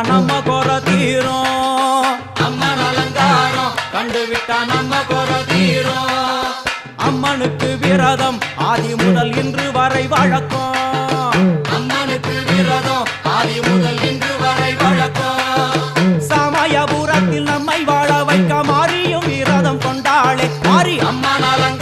நம்ம குறை தீரும். அம்மன் அலங்காரம் கண்டுவிட்டா நம்ம குறை தீரும். அம்மனுக்கு விரதம் ஆதி முதல் இன்று வரை வழக்கம். அம்மனுக்கு விரதம் ஆதி முதல் இன்று வரை வழக்கம். சமயபுரத்தில் நம்மை வாழ வைக்க மாறியும் விரதம் கொண்டாளே மாறி அம்மன் அலங்காரம்